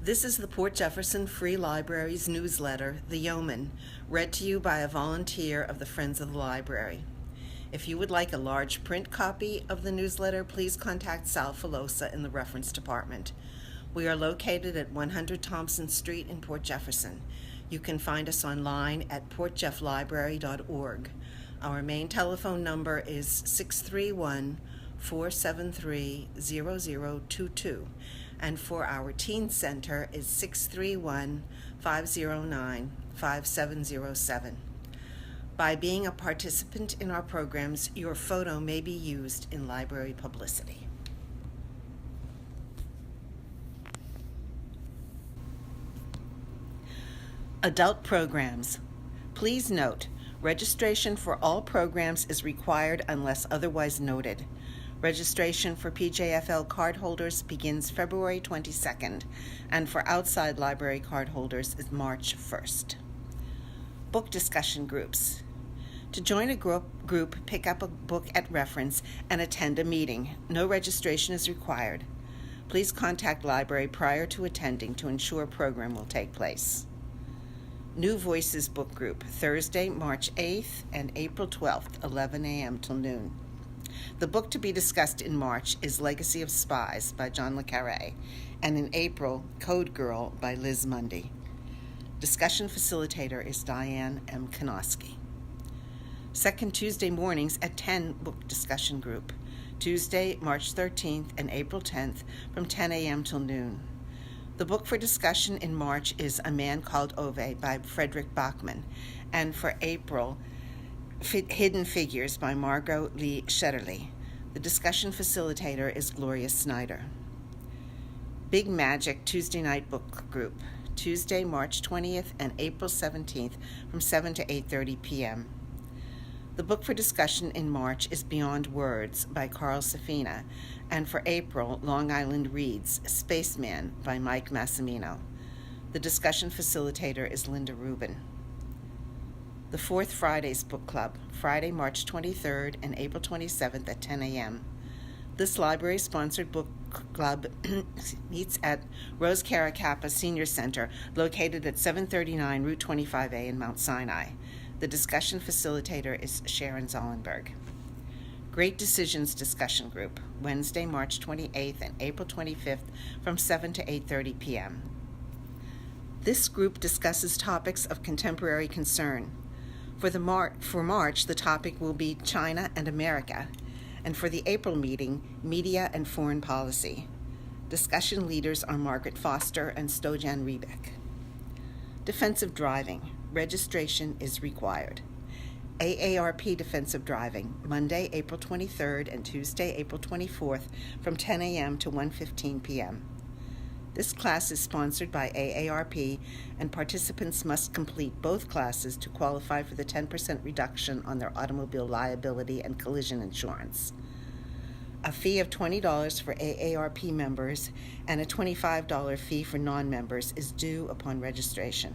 This is the Port Jefferson Free Library's newsletter, The Yeoman, read to you by a volunteer of the Friends of the Library. If you would like a large print copy of the newsletter, please contact Sal Filosa in the reference department. We are located at 100 Thompson Street in Port Jefferson. You can find us online at portjefflibrary.org. Our main telephone number is 631-473-0022, and for our Teen Center is 631-509-5707. By being a participant in our programs, your photo may be used in library publicity. Adult programs. Please note, registration for all programs is required unless otherwise noted. Registration for PJFL cardholders begins February 22nd, and for outside library cardholders is March 1st. Book discussion groups. To join a group, pick up a book at reference and attend a meeting. No registration is required. Please contact library prior to attending to ensure a program will take place. New Voices Book Group, Thursday, March 8th and April 12th, 11 a.m. till noon. The book to be discussed in March is Legacy of Spies by John le Carré, and in April, Code Girl by Liz Mundy. Discussion facilitator is Diane M. Konoski. Second Tuesday mornings at 10 book discussion group, Tuesday, March 13th and April 10th from 10 a.m. till noon. The book for discussion in March is A Man Called Ove by Frederick Bachman, and for April, Hidden Figures by Margot Lee Shetterly. The discussion facilitator is Gloria Snyder. Big Magic Tuesday Night Book Group, Tuesday, March 20th and April 17th from 7 to 8:30 p.m. The book for discussion in March is Beyond Words by Carl Safina, and for April, Long Island Reads Spaceman by Mike Massimino. The discussion facilitator is Linda Rubin. The Fourth Fridays Book Club, Friday, March 23rd and April 27th at 10 a.m. This library-sponsored book club meets at Rose Caracappa Senior Center, located at 739 Route 25A in Mount Sinai. The discussion facilitator is Sharon Zollenberg. Great Decisions Discussion Group, Wednesday, March 28th and April 25th from 7 to 8:30 p.m. This group discusses topics of contemporary concern. For March, the topic will be China and America, and for the April meeting, Media and Foreign Policy. Discussion leaders are Margaret Foster and Stojan Rebeck. Defensive Driving. Registration is required. AARP Defensive Driving, Monday, April 23rd and Tuesday, April 24th from 10 a.m. to 1:15 p.m. This class is sponsored by AARP, and participants must complete both classes to qualify for the 10% reduction on their automobile liability and collision insurance. A fee of $20 for AARP members and a $25 fee for non-members is due upon registration.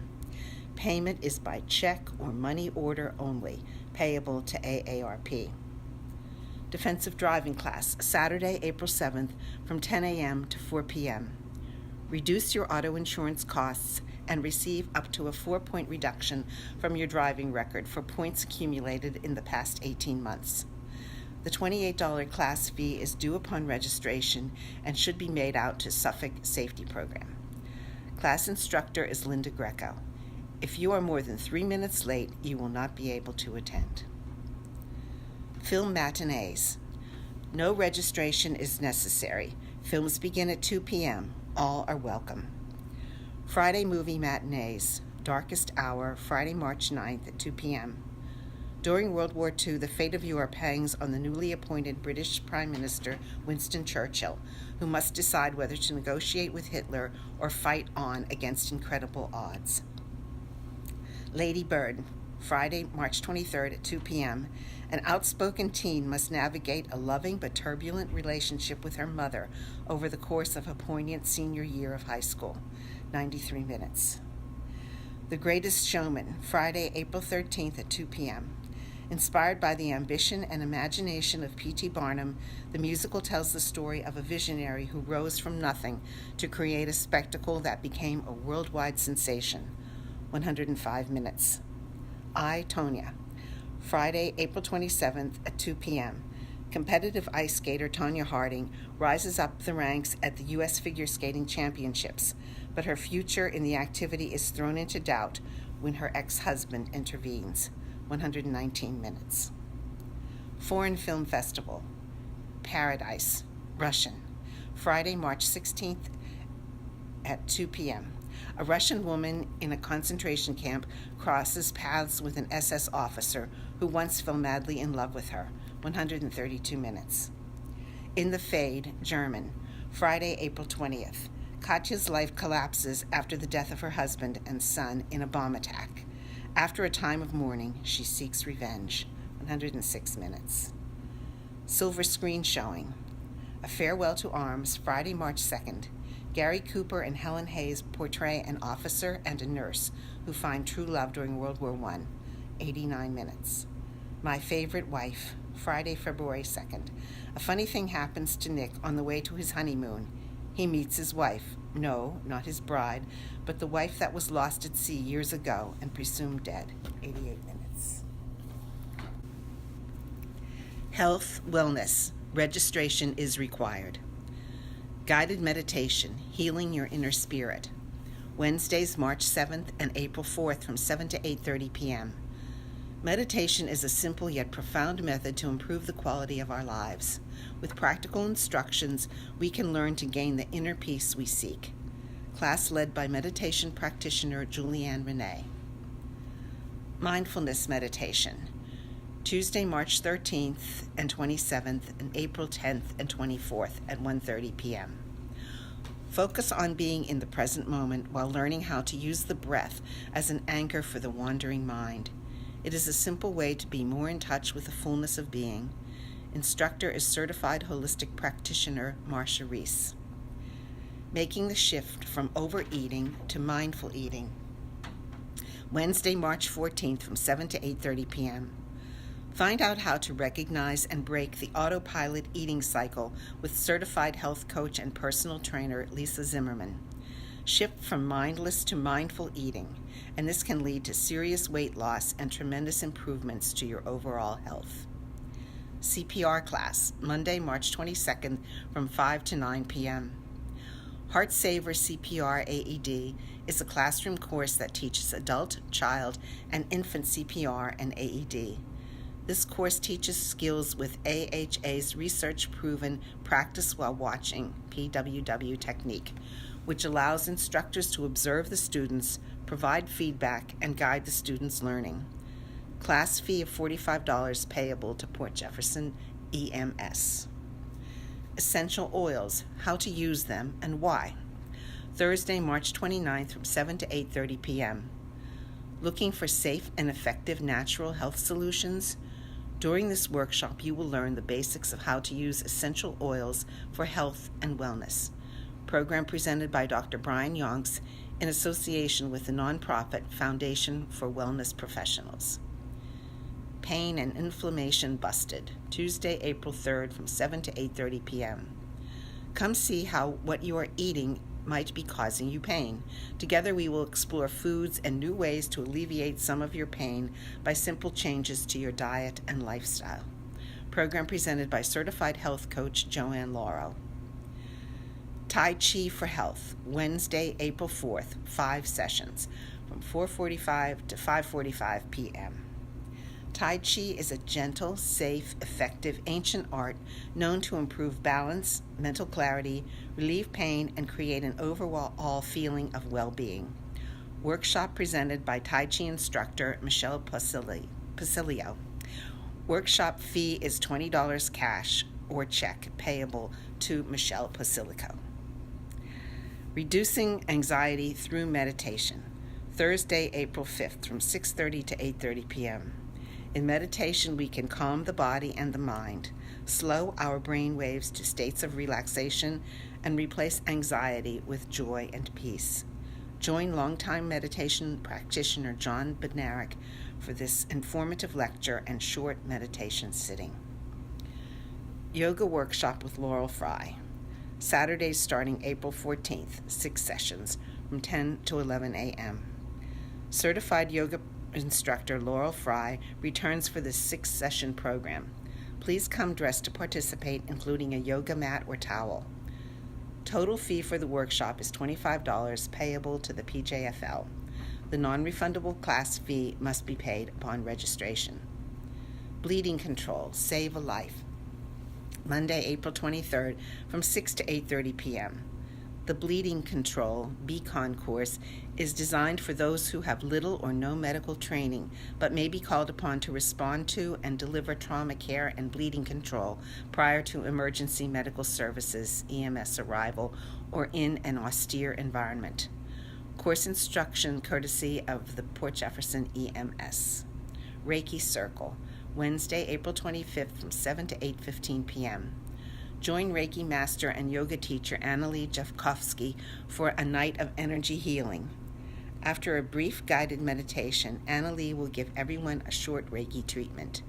Payment is by check or money order only, payable to AARP. Defensive Driving Class, Saturday, April 7th from 10 a.m. to 4 p.m. Reduce your auto insurance costs and receive up to a 4-point reduction from your driving record for points accumulated in the past 18 months. The $28 class fee is due upon registration and should be made out to Suffolk Safety Program. Class instructor is Linda Greco. If you are more than 3 minutes late, you will not be able to attend. Film Matinees. No registration is necessary. Films begin at 2 p.m. All are welcome. Friday Movie Matinees. Darkest Hour, Friday, March 9th at 2 p.m. During World War II, the fate of Europe hangs on the newly appointed British Prime Minister Winston Churchill, who must decide whether to negotiate with Hitler or fight on against incredible odds. Lady Bird, Friday, March 23rd at 2 p.m. An outspoken teen must navigate a loving but turbulent relationship with her mother over the course of a poignant senior year of high school. 93 minutes. The Greatest Showman, Friday, April 13th at 2 p.m. Inspired by the ambition and imagination of P.T. Barnum, the musical tells the story of a visionary who rose from nothing to create a spectacle that became a worldwide sensation. 105 minutes. I, Tonya. Friday, April 27th at 2 p.m. Competitive ice skater Tonya Harding rises up the ranks at the U.S. Figure Skating Championships, but her future in the activity is thrown into doubt when her ex-husband intervenes. 119 minutes. Foreign Film Festival. Paradise, Russian. Friday, March 16th at 2 p.m. A Russian woman in a concentration camp crosses paths with an SS officer who once fell madly in love with her. 132 minutes. In the Fade, German. Friday, April 20th. Katya's life collapses after the death of her husband and son in a bomb attack. After a time of mourning, she seeks revenge. 106 minutes. Silver Screen Showing. A Farewell to Arms, Friday, March 2nd. Gary Cooper and Helen Hayes portray an officer and a nurse who find true love during World War I. 89 minutes. My Favorite Wife, Friday, February 2nd. A funny thing happens to Nick on the way to his honeymoon. He meets his wife. No, not his bride, but the wife that was lost at sea years ago and presumed dead. 88 minutes. Health, Wellness. Registration is required. Guided Meditation, Healing Your Inner Spirit. Wednesdays, March 7th and April 4th from 7 to 8:30 p.m. Meditation is a simple yet profound method to improve the quality of our lives. With practical instructions, we can learn to gain the inner peace we seek. Class led by meditation practitioner Julianne Renee. Mindfulness Meditation. Tuesday, March 13th and 27th and April 10th and 24th at 1:30 p.m. Focus on being in the present moment while learning how to use the breath as an anchor for the wandering mind. It is a simple way to be more in touch with the fullness of being. Instructor is certified holistic practitioner Marcia Reese. Making the shift from overeating to mindful eating. Wednesday, March 14th from 7 to 8:30 p.m. Find out how to recognize and break the autopilot eating cycle with certified health coach and personal trainer Lisa Zimmerman. Shift from mindless to mindful eating, and this can lead to serious weight loss and tremendous improvements to your overall health. CPR class, Monday, March 22nd from 5 to 9 p.m. Heart Saver CPR AED is a classroom course that teaches adult, child, and infant CPR and AED. This course teaches skills with AHA's research-proven practice while watching PWW technique, which allows instructors to observe the students, provide feedback, and guide the students' learning. Class fee of $45 payable to Port Jefferson EMS. Essential oils, how to use them and why. Thursday, March 29th from 7 to 8:30 p.m. Looking for safe and effective natural health solutions? During this workshop, you will learn the basics of how to use essential oils for health and wellness. Program presented by Dr. Brian Yonks in association with the nonprofit Foundation for Wellness Professionals. Pain and Inflammation Busted, Tuesday, April 3rd from 7 to 8:30 p.m. Come see how what you are eating might be causing you pain. Together we will explore foods and new ways to alleviate some of your pain by simple changes to your diet and lifestyle. Program presented by certified health coach Joanne Laurel. Tai Chi for Health, Wednesday, April 4th, 5 sessions from 4:45 to 5:45 p.m. Tai Chi is a gentle, safe, effective ancient art known to improve balance, mental clarity, relieve pain, and create an overall feeling of well-being. Workshop presented by Tai Chi instructor Michelle Pasilio. Workshop fee is $20 cash or check payable to Michelle Pasilio. Reducing Anxiety Through Meditation, Thursday, April 5th from 6:30 to 8:30 p.m. In meditation, we can calm the body and the mind, slow our brain waves to states of relaxation, and replace anxiety with joy and peace. Join longtime meditation practitioner John Bednarik for this informative lecture and short meditation sitting. Yoga workshop with Laurel Fry. Saturdays starting April 14th, 6 sessions from 10 to 11 a.m. Certified yoga instructor Laurel Fry returns for this 6-session program. Please come dressed to participate, including a yoga mat or towel. Total fee for the workshop is $25 payable to the PJFL. The non-refundable class fee must be paid upon registration. Bleeding control, save a life. Monday, April 23rd from 6 to 8:30 p.m. The Bleeding Control BCon course is designed for those who have little or no medical training but may be called upon to respond to and deliver trauma care and bleeding control prior to emergency medical services EMS arrival or in an austere environment. Course instruction courtesy of the Port Jefferson EMS. Reiki Circle, Wednesday, April 25th from 7 to 8:15 p.m. Join Reiki master and yoga teacher Annalie Jeffkovsky for a night of energy healing. After a brief guided meditation, Annalie will give everyone a short Reiki treatment.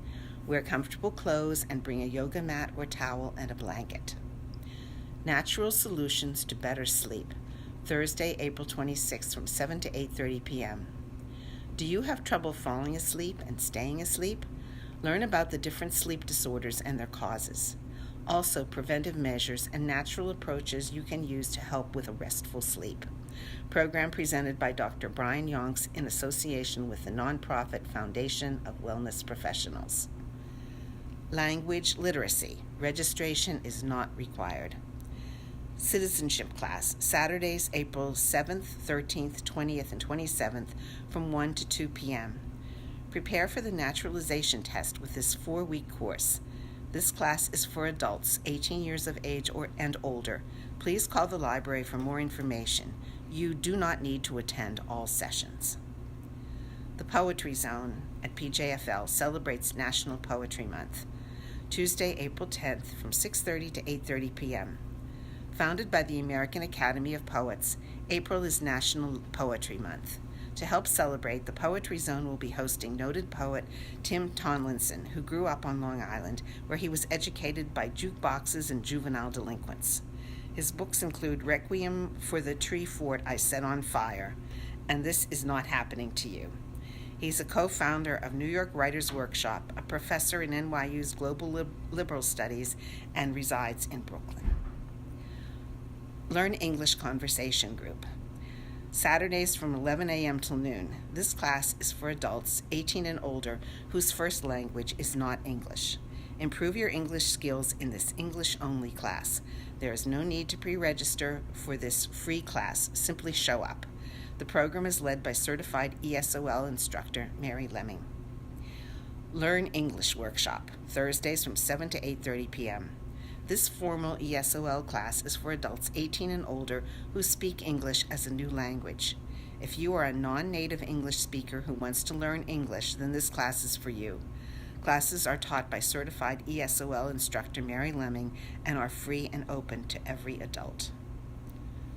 Wear comfortable clothes and bring a yoga mat or towel and a blanket. Natural Solutions to Better Sleep, Thursday, April 26th from 7 to 8:30 p.m. Do you have trouble falling asleep and staying asleep? Learn about the different sleep disorders and their causes. Also, preventive measures and natural approaches you can use to help with a restful sleep. Program presented by Dr. Brian Yonks in association with the nonprofit Foundation of Wellness Professionals. Language literacy. Registration is not required. Citizenship Class, Saturdays, April 7th, 13th, 20th, and 27th from 1 to 2 p.m. Prepare for the naturalization test with this 4-week course. This class is for adults 18 years of age and older. Please call the library for more information. You do not need to attend all sessions. The Poetry Zone at PJFL celebrates National Poetry Month. Tuesday, April 10th from 6:30 to 8:30 p.m. Founded by the American Academy of Poets, April is National Poetry Month. To help celebrate, the Poetry Zone will be hosting noted poet Tim Tomlinson, who grew up on Long Island, where he was educated by jukeboxes and juvenile delinquents. His books include Requiem for the Tree Fort I Set on Fire, and This Is Not Happening to You. He's a co-founder of New York Writers Workshop, a professor in NYU's Global Liberal Studies, and resides in Brooklyn. Learn English Conversation Group. Saturdays from 11 a.m. till noon. This class is for adults 18 and older whose first language is not English. Improve your English skills in this English-only class. There is no need to pre-register for this free class. Simply show up. The program is led by certified ESOL instructor Mary Lemming. Learn English Workshop, Thursdays from 7 to 8:30 p.m. This formal ESOL class is for adults 18 and older who speak English as a new language. If you are a non-native English speaker who wants to learn English, then this class is for you. Classes are taught by certified ESOL instructor Mary Lemming and are free and open to every adult.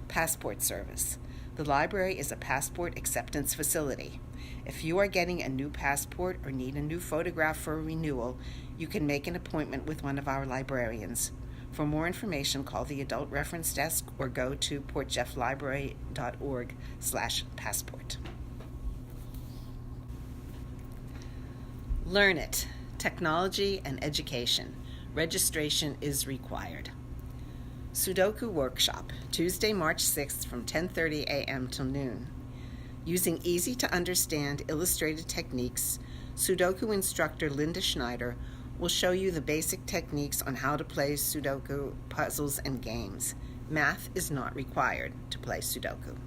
Passport Service. The library is a passport acceptance facility. If you are getting a new passport or need a new photograph for a renewal, you can make an appointment with one of our librarians. For more information, call the Adult Reference Desk or go to portjefflibrary.org/passport. Learn It, Technology and Education. Registration is required. Sudoku Workshop, Tuesday, March 6th from 10:30 a.m. till noon. Using easy-to-understand illustrated techniques, Sudoku instructor Linda Schneider will show you the basic techniques on how to play Sudoku puzzles and games. Math is not required to play Sudoku.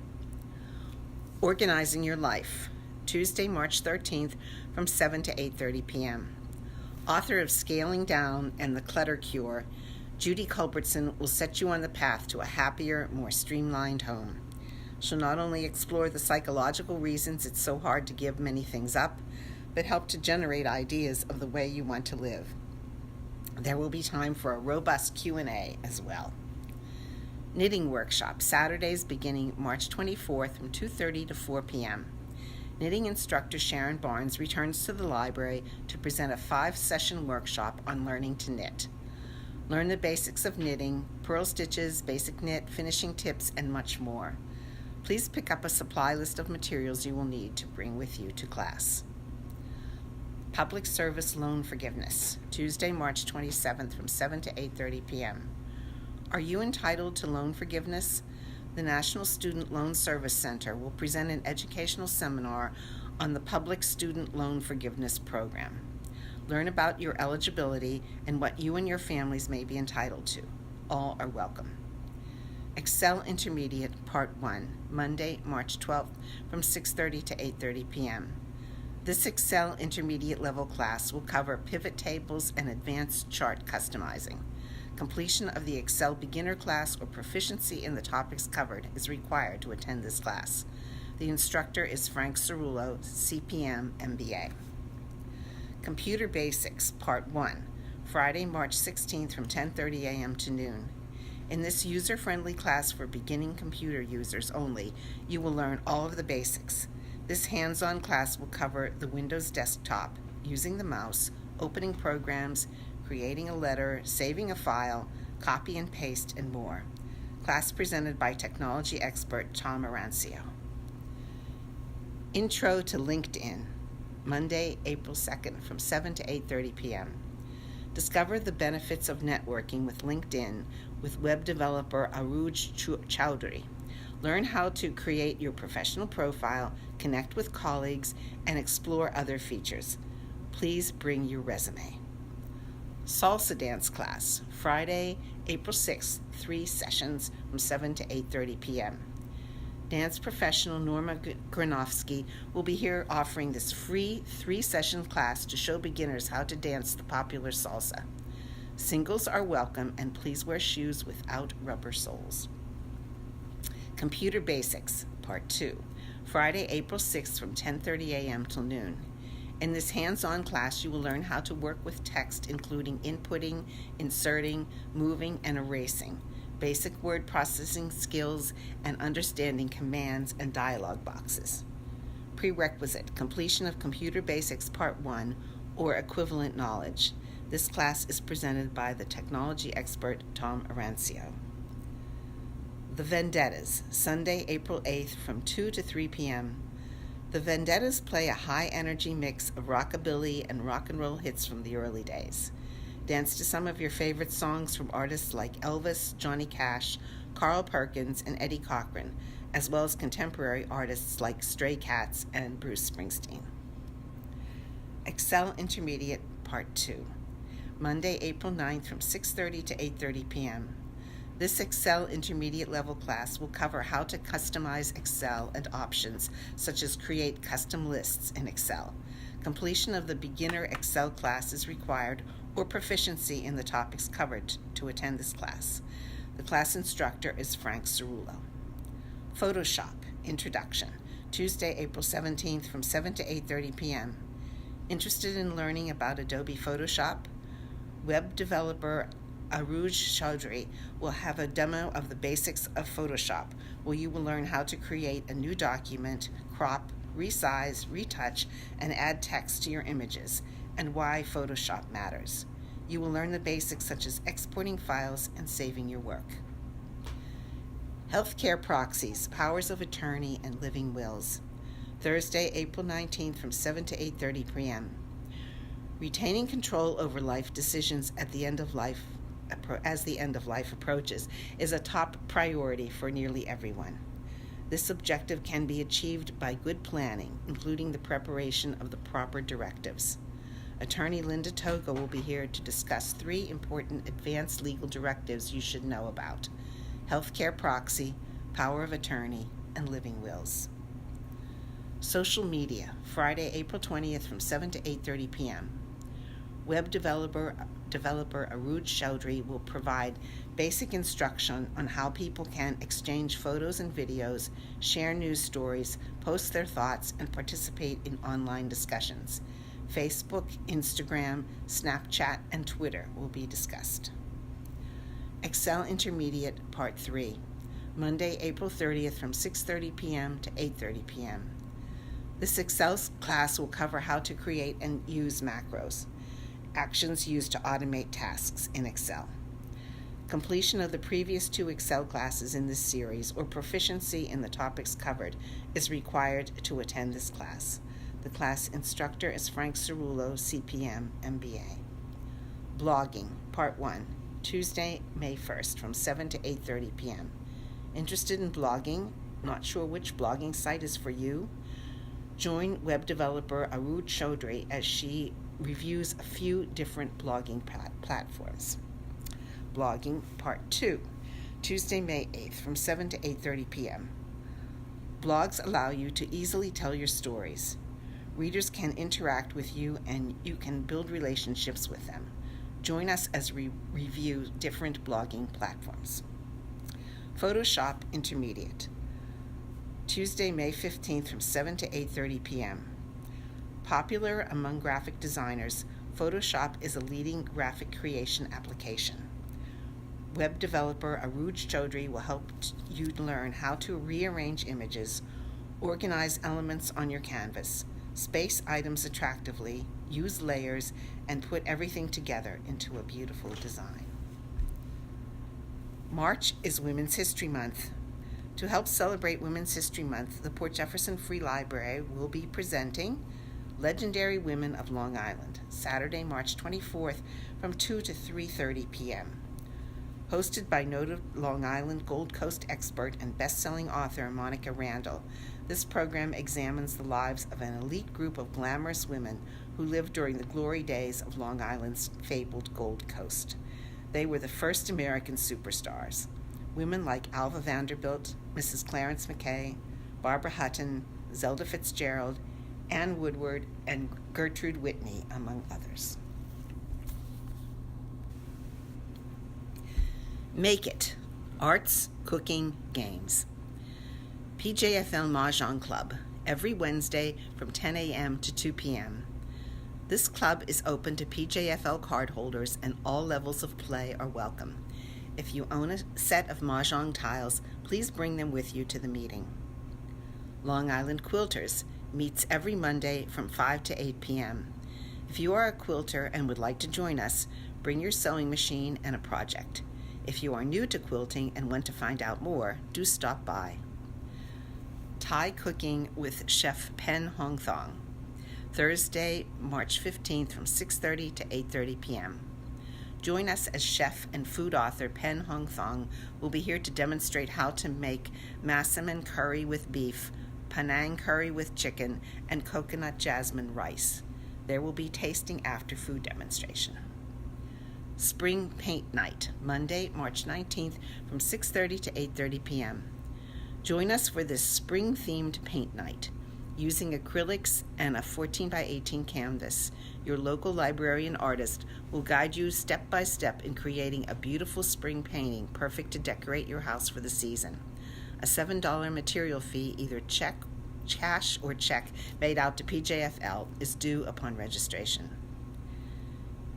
Organizing Your Life, Tuesday, March 13th from 7 to 8:30 p.m. Author of Scaling Down and The Clutter Cure, Judy Culbertson will set you on the path to a happier, more streamlined home. She'll not only explore the psychological reasons it's so hard to give many things up, but help to generate ideas of the way you want to live. There will be time for a robust Q&A as well. Knitting workshop, Saturdays beginning March 24th from 2:30 to 4 p.m. Knitting instructor Sharon Barnes returns to the library to present a 5-session workshop on learning to knit. Learn the basics of knitting, purl stitches, basic knit, finishing tips, and much more. Please pick up a supply list of materials you will need to bring with you to class. Public Service Loan Forgiveness, Tuesday, March 27th from 7 to 8:30 p.m. Are you entitled to loan forgiveness? The National Student Loan Service Center will present an educational seminar on the Public Student Loan Forgiveness Program. Learn about your eligibility and what you and your families may be entitled to. All are welcome. Excel Intermediate Part 1, Monday, March 12th from 6:30 to 8:30 p.m. This Excel Intermediate level class will cover pivot tables and advanced chart customizing. Completion of the Excel beginner class or proficiency in the topics covered is required to attend this class. The instructor is Frank Cerullo, CPM, MBA. Computer Basics, Part 1, Friday, March 16th from 10:30 a.m. to noon. In this user-friendly class for beginning computer users only, you will learn all of the basics. This hands-on class will cover the Windows desktop, using the mouse, opening programs, creating a letter, saving a file, copy and paste, and more. Class presented by technology expert Tom Arancio. Intro to LinkedIn, Monday, April 2nd from 7 to 8:30 p.m. Discover the benefits of networking with LinkedIn with web developer Roach Chowdhury. Learn how to create your professional profile, connect with colleagues, and explore other features. Please bring your resume. Salsa Dance Class, Friday, April 6th, 3 sessions from 7 to 8:30 p.m. Dance professional Norma Granovsky will be here offering this free 3-session class to show beginners how to dance the popular salsa. Singles are welcome, and please wear shoes without rubber soles. Computer Basics, Part 2, Friday, April 6th from 10:30 a.m. till noon. In this hands-on class, you will learn how to work with text, including inputting, inserting, moving, and erasing, basic word processing skills, and understanding commands and dialog boxes. Prerequisite, completion of Computer Basics Part 1 or equivalent knowledge. This class is presented by the technology expert Tom Arancio. The Vendettas, Sunday, April 8th from 2 to 3 p.m. The Vendettas play a high-energy mix of rockabilly and rock and roll hits from the early days. Dance to some of your favorite songs from artists like Elvis, Johnny Cash, Carl Perkins, and Eddie Cochran, as well as contemporary artists like Stray Cats and Bruce Springsteen. Excel Intermediate Part 2, Monday, April 9th from 6:30 to 8:30 p.m. This Excel Intermediate level class will cover how to customize Excel and options such as create custom lists in Excel. Completion of the beginner Excel class is required or proficiency in the topics covered to attend this class. The class instructor is Frank Cerullo. Photoshop Introduction, Tuesday, April 17th from 7 to 8:30 p.m. Interested in learning about Adobe Photoshop? Web developer Roach Chowdhury will have a demo of the basics of Photoshop, where you will learn how to create a new document, crop, resize, retouch, and add text to your images, and why Photoshop matters. You will learn the basics such as exporting files and saving your work. Healthcare Proxies, Powers of Attorney, and Living Wills, Thursday, April 19th from 7 to 8:30 p.m. Retaining control over life decisions as the end of life approaches is a top priority for nearly everyone. This objective can be achieved by good planning, including the preparation of the proper directives. Attorney Linda Togo will be here to discuss 3 important advanced legal directives you should know about: healthcare proxy, power of attorney, and living wills. Social media, Friday, April 20th from 7 to 8:30 p.m. Web developer Roach Chowdhury will provide basic instruction on how people can exchange photos and videos, share news stories, post their thoughts, and participate in online discussions. Facebook, Instagram, Snapchat, and Twitter will be discussed. Excel Intermediate Part 3, Monday, April 30th from 6:30 p.m. to 8:30 p.m. This Excel class will cover how to create and use macros, actions used to automate tasks in Excel. Completion of the previous 2 Excel classes in this series or proficiency in the topics covered is required to attend this class. The class instructor is Frank Cerullo, CPM, MBA. Blogging, Part 1, Tuesday, May 1st from 7 to 8:30 p.m. Interested in blogging? Not sure which blogging site is for you? Join web developer Roach Chaudhry as she reviews a few different blogging platforms. Blogging, Part 2, Tuesday, May 8th from 7 to 8:30 p.m. Blogs allow you to easily tell your stories. Readers can interact with you and you can build relationships with them. Join us as we review different blogging platforms. Photoshop Intermediate, Tuesday, May 15th from 7 to 8:30 p.m. Popular among graphic designers, Photoshop is a leading graphic creation application. Web developer Roach Chaudhry will help you learn how to rearrange images, organize elements on your canvas, space items attractively, use layers, and put everything together into a beautiful design. March is Women's History Month. To help celebrate Women's History Month, the Port Jefferson Free Library will be presenting Legendary Women of Long Island, Saturday, March 24th from 2 to 3:30 p.m. Hosted by noted Long Island Gold Coast expert and best-selling author Monica Randall, this program examines the lives of an elite group of glamorous women who lived during the glory days of Long Island's fabled Gold Coast. They were the first American superstars. Women like Alva Vanderbilt, Mrs. Clarence Mackay, Barbara Hutton, Zelda Fitzgerald, Anne Woodward, and Gertrude Whitney, among others. Make It, Arts, Cooking, Games. PJFL Mahjong Club, every Wednesday from 10 a.m. to 2 p.m. This club is open to PJFL cardholders and all levels of play are welcome. If you own a set of Mahjong tiles, please bring them with you to the meeting. Long Island Quilters meets every Monday from 5 to 8 p.m. If you are a quilter and would like to join us, bring your sewing machine and a project. If you are new to quilting and want to find out more, do stop by. Thai Cooking with Chef Pen Hong Thong, Thursday, March 15th from 6:30 to 8:30 p.m. Join us as chef and food author Pen Hong Thong will be here to demonstrate how to make massaman curry with beef, Penang curry with chicken, and coconut jasmine rice. There will be tasting after food demonstration. Spring Paint Night, Monday, March 19th from 6:30 to 8:30 p.m. Join us for this spring-themed paint night. Using acrylics and a 14 by 18 canvas, your local librarian artist will guide you step by step in creating a beautiful spring painting perfect to decorate your house for the season. A $7 material fee, either cash or check made out to PJFL, is due upon registration.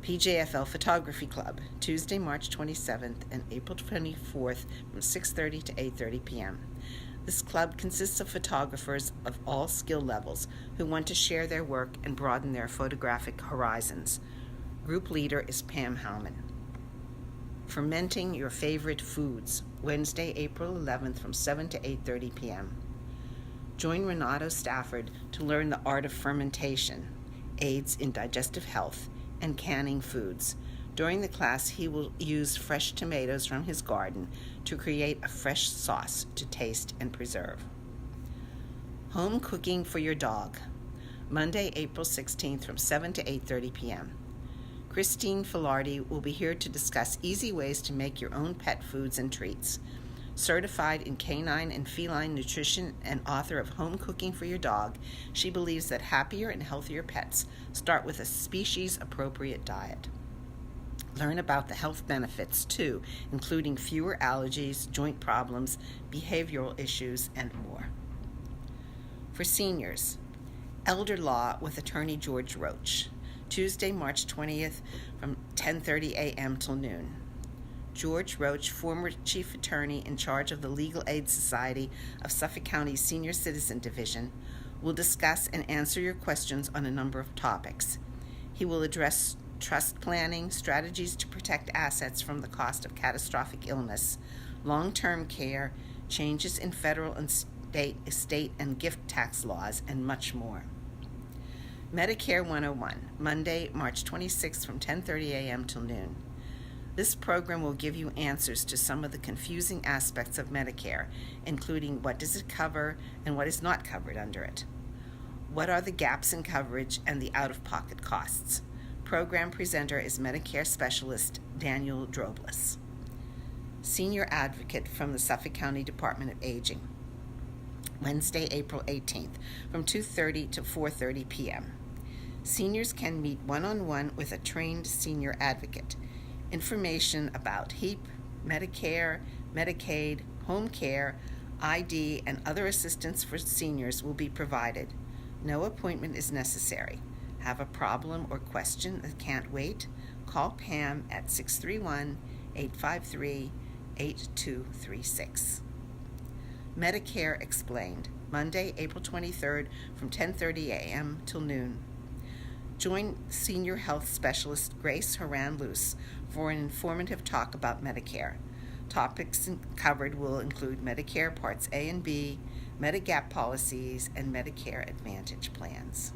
PJFL Photography Club, Tuesday, March 27th and April 24th from 6:30 to 8:30 p.m. This club consists of photographers of all skill levels who want to share their work and broaden their photographic horizons. Group leader is Pam Howman. Fermenting Your Favorite Foods, Wednesday, April 11th from 7 to 8:30 p.m. Join Renato Stafford to learn the art of fermentation, aids in digestive health, and canning foods. During the class, he will use fresh tomatoes from his garden to create a fresh sauce to taste and preserve. Home Cooking for Your Dog, Monday, April 16th from 7 to 8:30 p.m. Christine Filardi will be here to discuss easy ways to make your own pet foods and treats. Certified in canine and feline nutrition and author of Home Cooking for Your Dog, she believes that happier and healthier pets start with a species-appropriate diet. Learn about the health benefits, too, including fewer allergies, joint problems, behavioral issues, and more. For seniors, Elder Law with attorney George Roach, Tuesday, March 20th from 10:30 a.m. till noon. George Roach, former chief attorney in charge of the Legal Aid Society of Suffolk County's Senior Citizen Division, will discuss and answer your questions on a number of topics. He will address trust planning, strategies to protect assets from the cost of catastrophic illness, long-term care, changes in federal and state estate and gift tax laws, and much more. Medicare 101, Monday, March 26th from 10:30 a.m. till noon. This program will give you answers to some of the confusing aspects of Medicare, including what does it cover and what is not covered under it. What are the gaps in coverage and the out-of-pocket costs? Program presenter is Medicare specialist Daniel Drobles. Senior advocate from the Suffolk County Department of Aging. Wednesday, April 18th, from 2:30 to 4:30 p.m. Seniors can meet one-on-one with a trained senior advocate. Information about HEAP, Medicare, Medicaid, home care, ID, and other assistance for seniors will be provided. No appointment is necessary. Have a problem or question that can't wait? Call Pam at 631-853-8236. Medicare Explained, Monday, April 23rd from 10:30 a.m. till noon. Join Senior Health Specialist Grace Horan-Luce for an informative talk about Medicare. Topics covered will include Medicare Parts A and B, Medigap policies, and Medicare Advantage plans.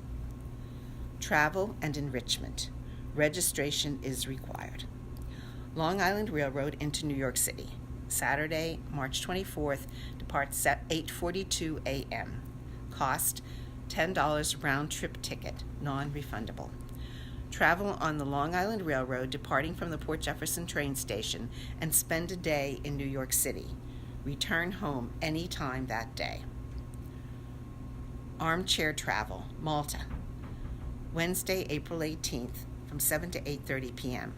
Travel and enrichment. Registration is required. Long Island Railroad into New York City. Saturday, March 24th, departs at 8:42 a.m. Cost $10 round-trip ticket, non-refundable. Travel on the Long Island Railroad departing from the Port Jefferson train station and spend a day in New York City. Return home any time that day. Armchair Travel, Malta. Wednesday, April 18th, from 7 to 8:30 p.m.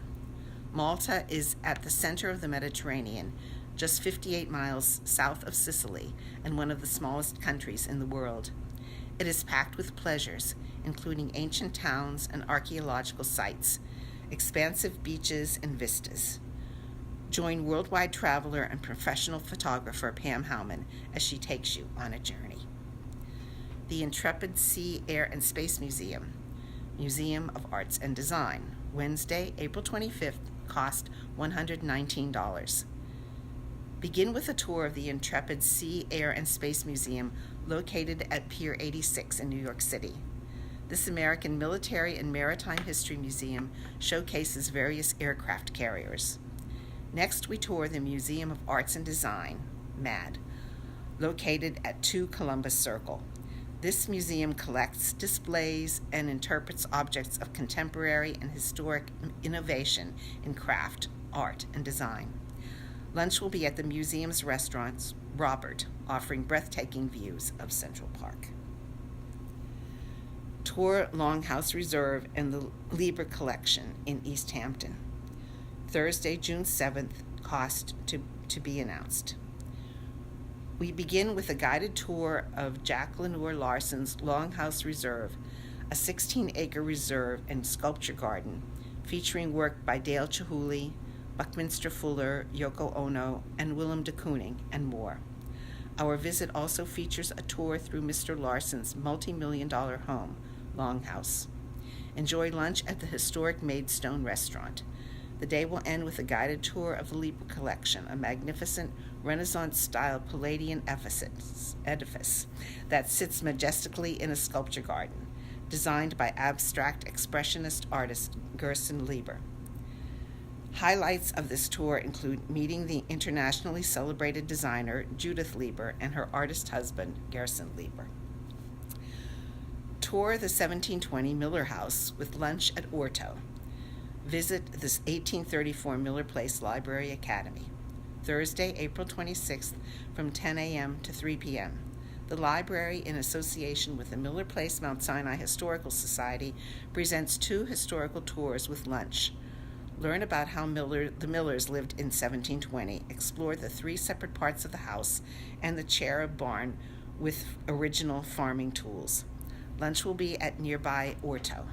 Malta is at the center of the Mediterranean, just 58 miles south of Sicily, and one of the smallest countries in the world. It is packed with pleasures, including ancient towns and archaeological sites, expansive beaches and vistas. Join worldwide traveler and professional photographer Pam Howman as she takes you on a journey. The Intrepid Sea, Air, and Space Museum, Museum of Arts and Design, Wednesday, April 25th, cost $119. Begin with a tour of the Intrepid Sea, Air, and Space Museum located at Pier 86 in New York City. This American military and maritime history museum showcases various aircraft carriers. Next, we tour the Museum of Arts and Design, MAD, located at 2 Columbus Circle. This museum collects, displays, and interprets objects of contemporary and historic innovation in craft, art, and design. Lunch will be at the museum's restaurant, Robert, offering breathtaking views of Central Park. Tour Longhouse Reserve and the Lieber Collection in East Hampton. Thursday, June 7th, cost to be announced. We begin with a guided tour of Jack Lenore Larson's Longhouse Reserve, a 16-acre reserve and sculpture garden featuring work by Dale Chihuly, Buckminster Fuller, Yoko Ono, and Willem de Kooning, and more. Our visit also features a tour through Mr. Larson's multi-million-dollar home, Longhouse. Enjoy lunch at the historic Maidstone restaurant. The day will end with a guided tour of the Lieber Collection, a magnificent Renaissance-style Palladian edifice that sits majestically in a sculpture garden, designed by abstract expressionist artist Gerson Lieber. Highlights of this tour include meeting the internationally celebrated designer Judith Lieber and her artist husband, Gerson Lieber. Tour the 1720 Miller House with lunch at Orto. Visit the 1834 Miller Place Library Academy. Thursday, April 26th from 10 a.m. to 3 p.m. The library, in association with the Miller Place Mount Sinai Historical Society, presents 2 historical tours with lunch. Learn about how the Millers lived in 1720, explore the 3 separate parts of the house, and the cherub barn with original farming tools. Lunch will be at nearby Orto.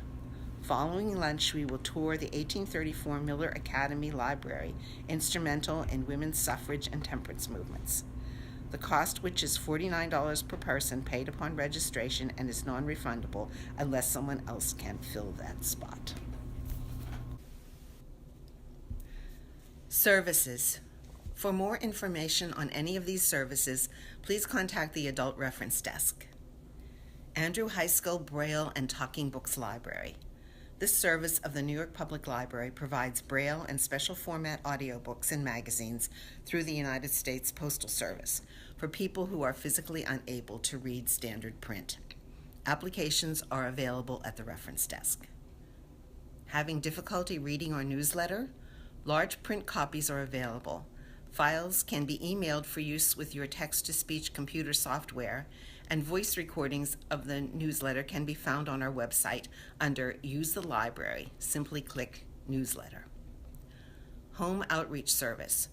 Following lunch, we will tour the 1834 Miller Academy Library, instrumental in women's suffrage and temperance movements. The cost, which is $49 per person, paid upon registration and is non-refundable unless someone else can fill that spot. Services. For more information on any of these services, please contact the Adult Reference Desk. Andrew High School Braille and Talking Books Library. This service of the New York Public Library provides Braille and special format audiobooks and magazines through the United States Postal Service for people who are physically unable to read standard print. Applications are available at the reference desk. Having difficulty reading our newsletter? Large print copies are available. Files can be emailed for use with your text-to-speech computer software, and voice recordings of the newsletter can be found on our website under Use the Library. Simply click Newsletter. Home Outreach Service.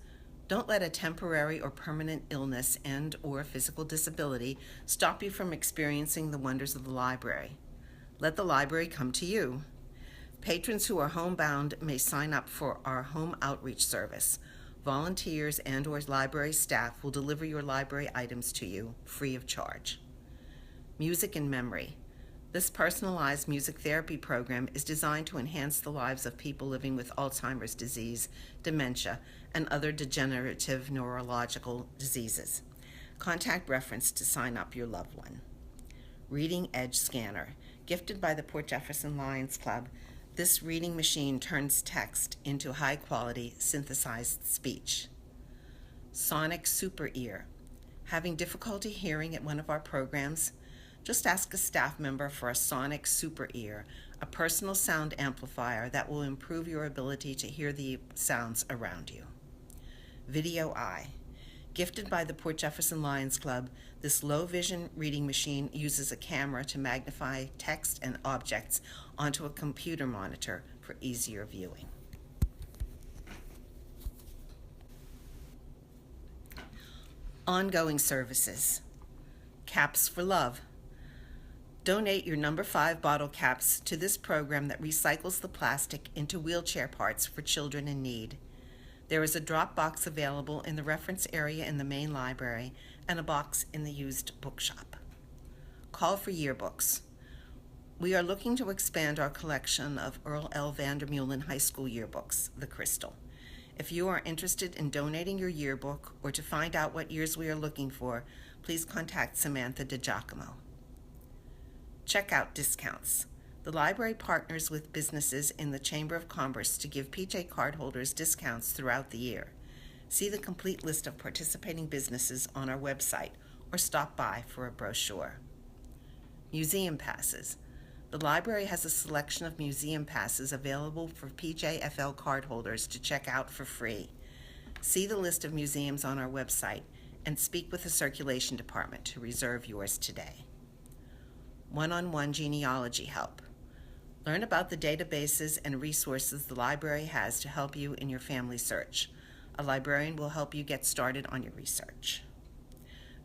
Don't let a temporary or permanent illness and/or physical disability stop you from experiencing the wonders of the library. Let the library come to you. Patrons who are homebound may sign up for our Home Outreach Service. Volunteers and/or library staff will deliver your library items to you free of charge. Music and Memory. This personalized music therapy program is designed to enhance the lives of people living with Alzheimer's disease, dementia, and other degenerative neurological diseases. Contact reference to sign up your loved one. Reading Edge Scanner. Gifted by the Port Jefferson Lions Club, this reading machine turns text into high-quality synthesized speech. Sonic Super Ear. Having difficulty hearing at one of our programs? Just ask a staff member for a Sonic Super Ear, a personal sound amplifier that will improve your ability to hear the sounds around you. Video Eye. Gifted by the Port Jefferson Lions Club, this low-vision reading machine uses a camera to magnify text and objects onto a computer monitor for easier viewing. Ongoing services. Caps for Love. Donate your number 5 bottle caps to this program that recycles the plastic into wheelchair parts for children in need. There is a drop box available in the reference area in the main library and a box in the used bookshop. Call for yearbooks. We are looking to expand our collection of Earl L. Vandermeulen High School yearbooks, The Crystal. If you are interested in donating your yearbook or to find out what years we are looking for, please contact Samantha DiGiacomo. Checkout discounts. The library partners with businesses in the Chamber of Commerce to give PJ cardholders discounts throughout the year. See the complete list of participating businesses on our website or stop by for a brochure. Museum passes. The library has a selection of museum passes available for PJFL cardholders to check out for free. See the list of museums on our website and speak with the circulation department to reserve yours today. One-on-one genealogy help. Learn about the databases and resources the library has to help you in your family search. A librarian will help you get started on your research.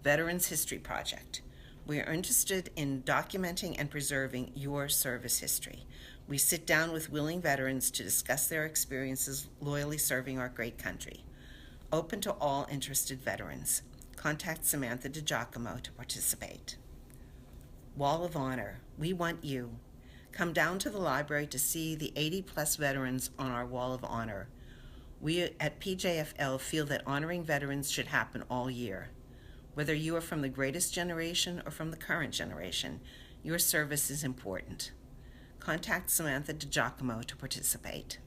Veterans History Project. We are interested in documenting and preserving your service history. We sit down with willing veterans to discuss their experiences loyally serving our great country. Open to all interested veterans. Contact Samantha DiGiacomo to participate. Wall of Honor. We want you. Come down to the library to see the 80-plus veterans on our Wall of Honor. We at PJFL feel that honoring veterans should happen all year. Whether you are from the greatest generation or from the current generation, your service is important. Contact Samantha DiGiacomo to participate.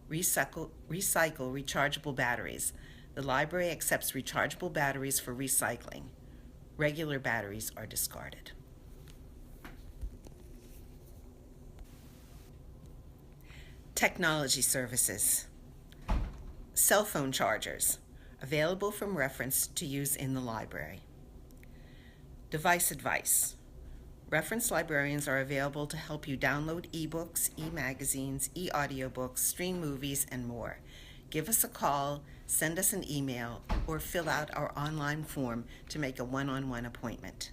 Recycle rechargeable batteries. The library accepts rechargeable batteries for recycling. Regular batteries are discarded. Technology services. Cell phone chargers, available from reference to use in the library. Device advice. Reference librarians are available to help you download ebooks, e-magazines, e-audiobooks, stream movies, and more. Give us a call, send us an email, or fill out our online form to make a one-on-one appointment.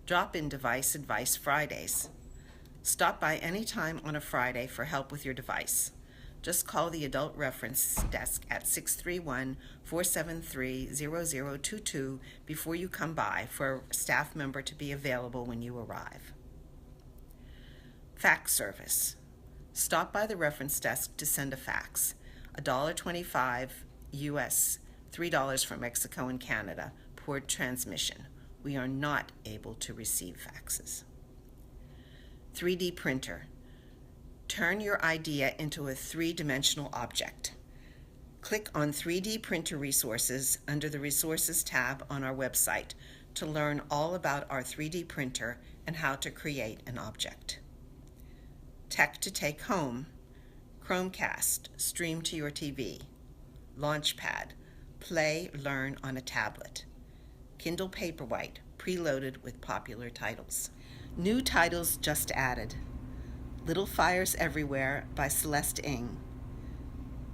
Drop-in Device Advice Fridays. Stop by any time on a Friday for help with your device. Just call the Adult Reference Desk at 631-473-0022 before you come by for a staff member to be available when you arrive. Fax service. Stop by the reference desk to send a fax. $1.25 US, $3 for Mexico and Canada per transmission. We are not able to receive faxes. 3D printer. Turn your idea into a three-dimensional object. Click on 3D printer resources under the Resources tab on our website to learn all about our 3D printer and how to create an object. Tech to take home. Chromecast, stream to your TV. Launchpad, play, learn on a tablet. Kindle Paperwhite, preloaded with popular titles. New titles just added. Little Fires Everywhere by Celeste Ng.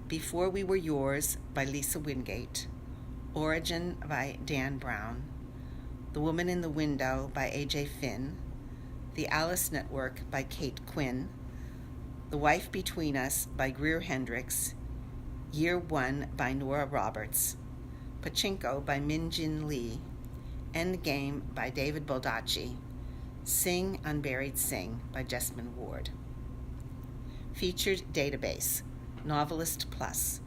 Before We Were Yours by Lisa Wingate. Origin by Dan Brown. The Woman in the Window by A.J. Finn. The Alice Network by Kate Quinn. The Wife Between Us by Greer Hendricks. Year One by Nora Roberts. Pachinko by Min Jin Lee. Endgame by David Baldacci. Sing Unburied Sing by Jessamine Ward. Featured database, Novelist Plus.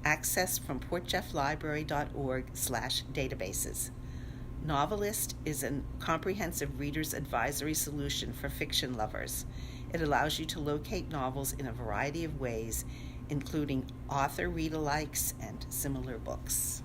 Access from portjefflibrary.org/databases. Novelist is a comprehensive reader's advisory solution for fiction lovers. It allows you to locate novels in a variety of ways, including author read-alikes and similar books.